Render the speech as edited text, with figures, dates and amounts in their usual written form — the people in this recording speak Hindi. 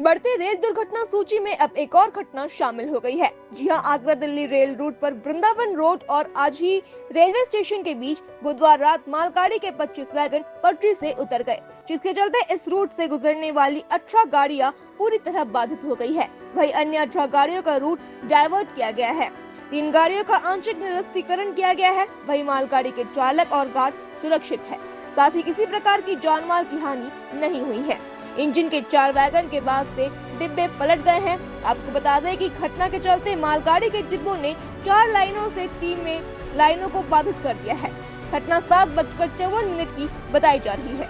बढ़ते रेल दुर्घटना सूची में अब एक और घटना शामिल हो गई है। जी हां, आगरा दिल्ली रेल रूट पर वृंदावन रोड और आजी रेलवे स्टेशन के बीच बुधवार रात मालगाड़ी के 25 वैगन पटरी से उतर गए, जिसके चलते इस रूट से गुजरने वाली 18 गाड़ियां पूरी तरह बाधित हो गई है। वहीं अन्य 18 गाड़ियों का रूट डाइवर्ट किया गया है। 3 गाड़ियों का आंशिक निरस्तीकरण किया गया है। वहीं मालगाड़ी के चालक और गार्ड सुरक्षित है, साथ ही किसी प्रकार की जानमाल की हानि नहीं हुई है। इंजन के 4 वैगन के बाद से डिब्बे पलट गए हैं। आपको बता दें कि घटना के चलते मालगाड़ी के डिब्बों ने 4 लाइनों से 3 में लाइनों को बाधित कर दिया है। घटना 7:54 की बताई जा रही है।